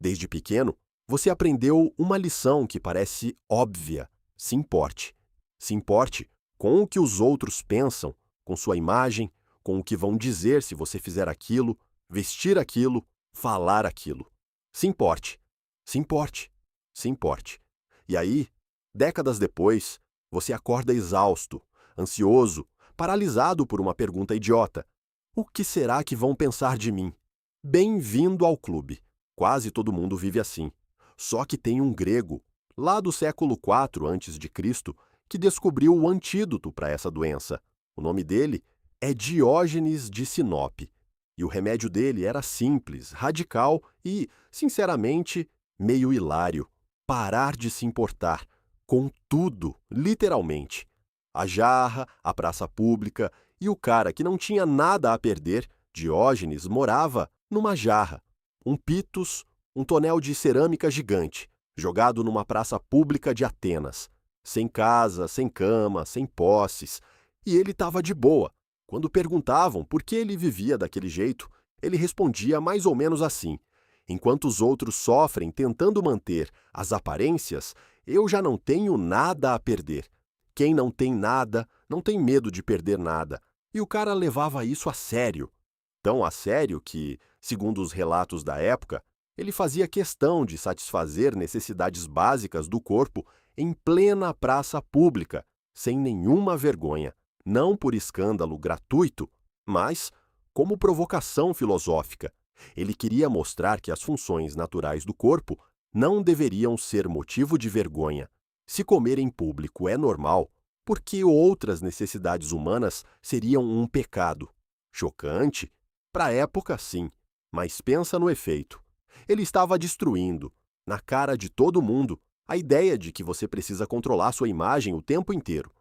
Desde pequeno, você aprendeu uma lição que parece óbvia: se importe. Se importe com o que os outros pensam, com sua imagem, com o que vão dizer se você fizer aquilo, vestir aquilo, falar aquilo. Se importe. Se importe. Se importe. E aí, décadas depois, você acorda exausto, ansioso, paralisado por uma pergunta idiota: o que será que vão pensar de mim? Bem-vindo ao clube. Quase todo mundo vive assim. Só que tem um grego, lá do século IV a.C., que descobriu o antídoto para essa doença. O nome dele é Diógenes de Sinope. E o remédio dele era simples, radical e, sinceramente, meio hilário: parar de se importar. Com tudo, literalmente. A jarra, a praça pública e o cara que não tinha nada a perder, Diógenes, morava numa jarra. Um pitos, um tonel de cerâmica gigante, jogado numa praça pública de Atenas. Sem casa, sem cama, sem posses. E ele estava de boa. Quando perguntavam por que ele vivia daquele jeito, ele respondia mais ou menos assim: enquanto os outros sofrem tentando manter as aparências, eu já não tenho nada a perder. Quem não tem nada, não tem medo de perder nada. E o cara levava isso a sério. Tão a sério que, segundo os relatos da época, ele fazia questão de satisfazer necessidades básicas do corpo em plena praça pública, sem nenhuma vergonha, não por escândalo gratuito, mas como provocação filosófica. Ele queria mostrar que as funções naturais do corpo não deveriam ser motivo de vergonha. Se comer em público é normal, por que outras necessidades humanas seriam um pecado? Chocante? Para a época, sim, mas pensa no efeito. Ele estava destruindo, na cara de todo mundo, a ideia de que você precisa controlar sua imagem o tempo inteiro.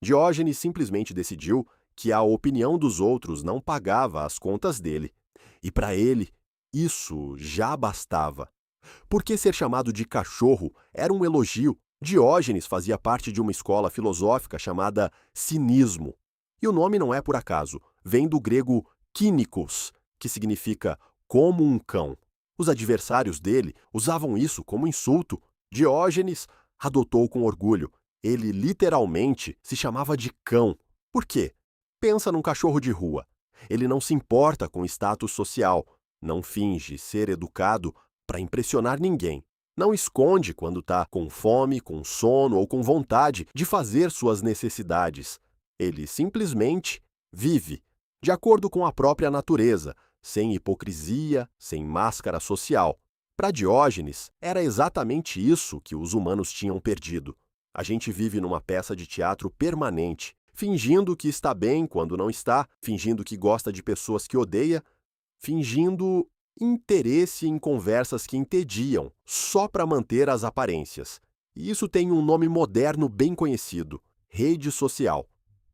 Diógenes simplesmente decidiu que a opinião dos outros não pagava as contas dele. E para ele, isso já bastava. Porque ser chamado de cachorro era um elogio. Diógenes fazia parte de uma escola filosófica chamada cinismo. E o nome não é por acaso, vem do grego kínikos, que significa como um cão. Os adversários dele usavam isso como insulto. Diógenes adotou com orgulho. Ele literalmente se chamava de cão. Por quê? Pensa num cachorro de rua. Ele não se importa com status social, não finge ser educado para impressionar ninguém. Não esconde quando está com fome, com sono ou com vontade de fazer suas necessidades. Ele simplesmente vive, de acordo com a própria natureza, sem hipocrisia, sem máscara social. Para Diógenes, era exatamente isso que os humanos tinham perdido. A gente vive numa peça de teatro permanente, fingindo que está bem quando não está, fingindo que gosta de pessoas que odeia, fingindo interesse em conversas que entediam, só para manter as aparências. E isso tem um nome moderno bem conhecido: rede social.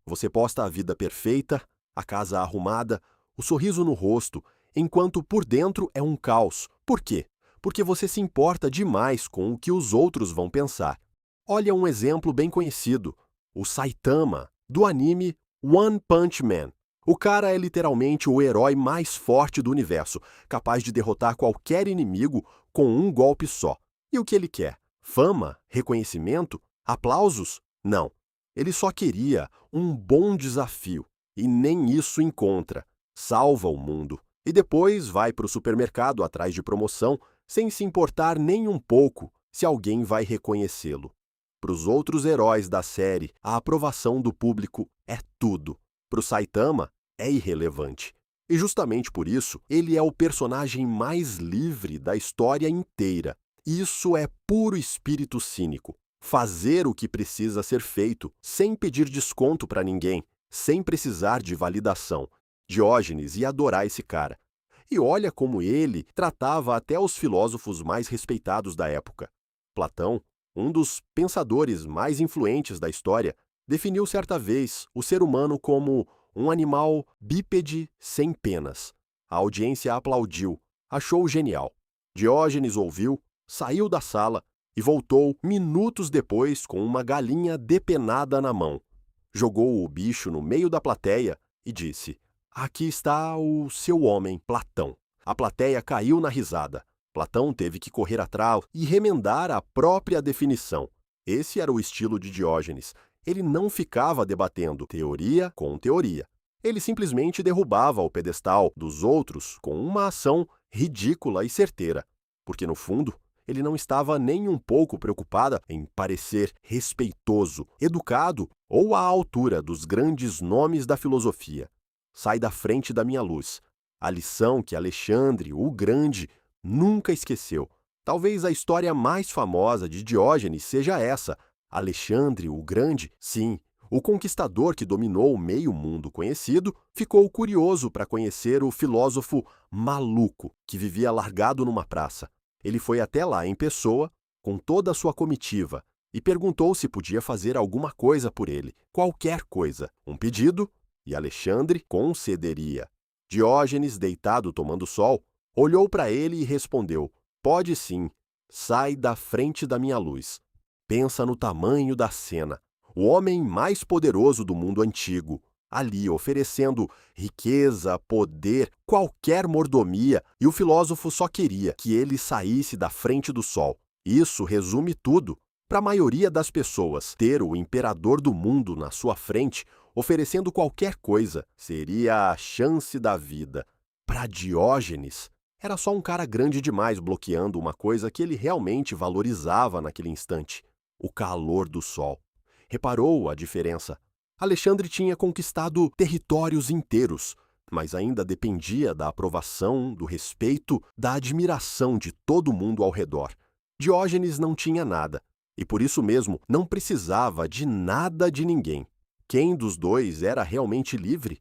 Você posta a vida perfeita, a casa arrumada, o sorriso no rosto, enquanto por dentro é um caos. Por quê? Porque você se importa demais com o que os outros vão pensar. Olha um exemplo bem conhecido: o Saitama, do anime One Punch Man. O cara é literalmente o herói mais forte do universo, capaz de derrotar qualquer inimigo com um golpe só. E o que ele quer? Fama? Reconhecimento? Aplausos? Não. Ele só queria um bom desafio. E nem isso encontra. Salva o mundo. E depois vai para o supermercado atrás de promoção, sem se importar nem um pouco se alguém vai reconhecê-lo. Para os outros heróis da série, a aprovação do público é tudo. Para o Saitama, é irrelevante. E justamente por isso, ele é o personagem mais livre da história inteira. Isso é puro espírito cínico. Fazer o que precisa ser feito, sem pedir desconto para ninguém, sem precisar de validação. Diógenes ia adorar esse cara. E olha como ele tratava até os filósofos mais respeitados da época. Platão, um dos pensadores mais influentes da história, definiu certa vez o ser humano como um animal bípede sem penas. A audiência aplaudiu, achou genial. Diógenes ouviu, saiu da sala e voltou minutos depois com uma galinha depenada na mão. Jogou o bicho no meio da plateia e disse: aqui está o seu homem, Platão. A plateia caiu na risada. Platão teve que correr atrás e remendar a própria definição. Esse era o estilo de Diógenes. Ele não ficava debatendo teoria com teoria. Ele simplesmente derrubava o pedestal dos outros com uma ação ridícula e certeira, porque, no fundo, ele não estava nem um pouco preocupado em parecer respeitoso, educado ou à altura dos grandes nomes da filosofia. Sai da frente da minha luz. A lição que Alexandre, o Grande, nunca esqueceu. Talvez a história mais famosa de Diógenes seja essa. Alexandre, o Grande, sim, o conquistador que dominou o meio mundo conhecido, ficou curioso para conhecer o filósofo maluco que vivia largado numa praça. Ele foi até lá em pessoa, com toda a sua comitiva, e perguntou se podia fazer alguma coisa por ele, qualquer coisa, um pedido, e Alexandre concederia. Diógenes, deitado tomando sol, olhou para ele e respondeu: "Pode sim, sai da frente da minha luz." Pensa no tamanho da cena. O homem mais poderoso do mundo antigo, ali oferecendo riqueza, poder, qualquer mordomia, e o filósofo só queria que ele saísse da frente do sol. Isso resume tudo. Para a maioria das pessoas, ter o imperador do mundo na sua frente, oferecendo qualquer coisa, seria a chance da vida. Para Diógenes, era só um cara grande demais bloqueando uma coisa que ele realmente valorizava naquele instante: o calor do sol. Reparou a diferença? Alexandre tinha conquistado territórios inteiros, mas ainda dependia da aprovação, do respeito, da admiração de todo mundo ao redor. Diógenes não tinha nada, e por isso mesmo não precisava de nada de ninguém. Quem dos dois era realmente livre?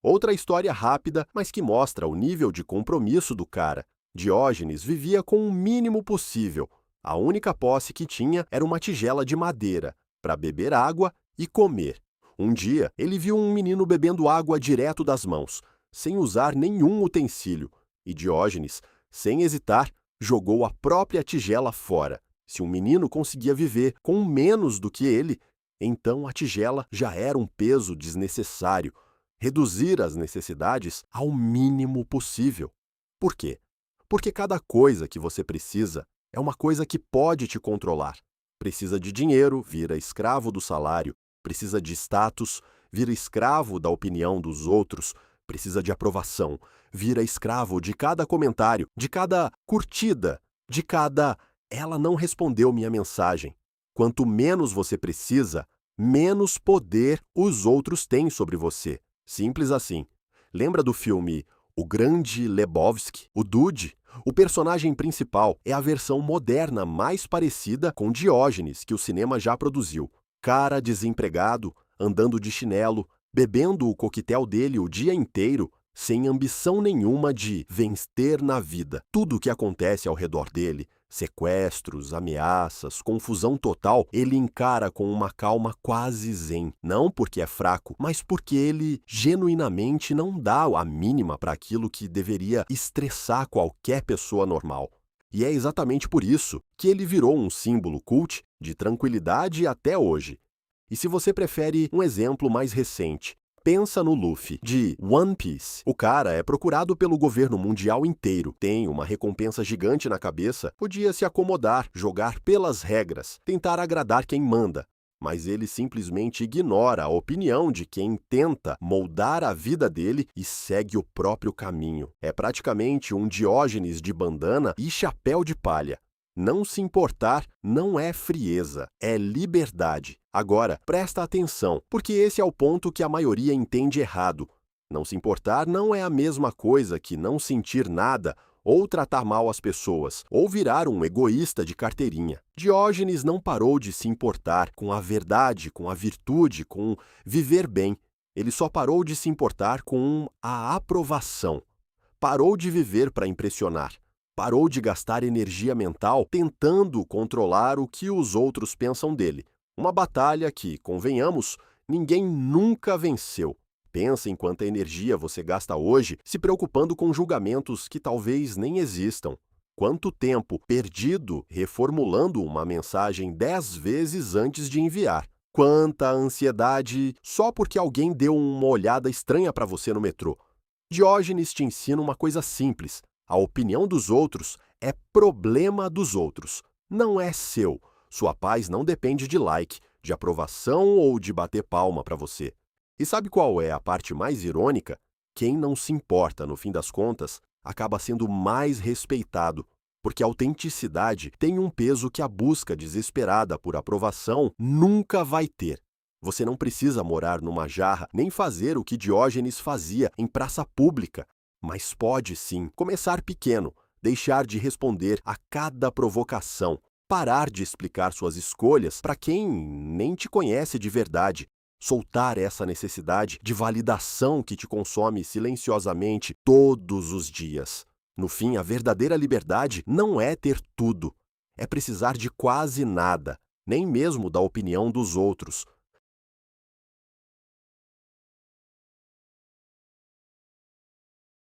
Outra história rápida, mas que mostra o nível de compromisso do cara. Diógenes vivia com o mínimo possível. A única posse que tinha era uma tigela de madeira para beber água e comer. Um dia, ele viu um menino bebendo água direto das mãos, sem usar nenhum utensílio, e Diógenes, sem hesitar, jogou a própria tigela fora. Se um menino conseguia viver com menos do que ele, então a tigela já era um peso desnecessário. Reduzir as necessidades ao mínimo possível. Por quê? Porque cada coisa que você precisa é uma coisa que pode te controlar. Precisa de dinheiro, vira escravo do salário. Precisa de status, vira escravo da opinião dos outros. Precisa de aprovação, vira escravo de cada comentário, de cada curtida, de cada "ela não respondeu minha mensagem." Quanto menos você precisa, menos poder os outros têm sobre você. Simples assim. Lembra do filme O Grande Lebowski? O Dude? O personagem principal é a versão moderna mais parecida com Diógenes que o cinema já produziu. Cara desempregado, andando de chinelo, bebendo o coquetel dele o dia inteiro, sem ambição nenhuma de vencer na vida. Tudo o que acontece ao redor dele, sequestros, ameaças, confusão total, ele encara com uma calma quase zen. Não porque é fraco, mas porque ele genuinamente não dá a mínima para aquilo que deveria estressar qualquer pessoa normal. E é exatamente por isso que ele virou um símbolo cult de tranquilidade até hoje. E se você prefere um exemplo mais recente, pensa no Luffy, de One Piece. O cara é procurado pelo governo mundial inteiro, tem uma recompensa gigante na cabeça, podia se acomodar, jogar pelas regras, tentar agradar quem manda. Mas ele simplesmente ignora a opinião de quem tenta moldar a vida dele e segue o próprio caminho. É praticamente um Diógenes de bandana e chapéu de palha. Não se importar não é frieza, é liberdade. Agora, presta atenção, porque esse é o ponto que a maioria entende errado. Não se importar não é a mesma coisa que não sentir nada, ou tratar mal as pessoas, ou virar um egoísta de carteirinha. Diógenes não parou de se importar com a verdade, com a virtude, com viver bem. Ele só parou de se importar com a aprovação. Parou de viver para impressionar. Parou de gastar energia mental tentando controlar o que os outros pensam dele. Uma batalha que, convenhamos, ninguém nunca venceu. Pensa em quanta energia você gasta hoje se preocupando com julgamentos que talvez nem existam. Quanto tempo perdido reformulando uma mensagem 10 vezes antes de enviar. Quanta ansiedade só porque alguém deu uma olhada estranha para você no metrô. Diógenes te ensina uma coisa simples. A opinião dos outros é problema dos outros, não é seu. Sua paz não depende de like, de aprovação ou de bater palma para você. E sabe qual é a parte mais irônica? Quem não se importa, no fim das contas, acaba sendo mais respeitado, porque a autenticidade tem um peso que a busca desesperada por aprovação nunca vai ter. Você não precisa morar numa jarra nem fazer o que Diógenes fazia em praça pública, mas pode sim começar pequeno, deixar de responder a cada provocação, parar de explicar suas escolhas para quem nem te conhece de verdade, soltar essa necessidade de validação que te consome silenciosamente todos os dias. No fim, a verdadeira liberdade não é ter tudo, é precisar de quase nada, nem mesmo da opinião dos outros,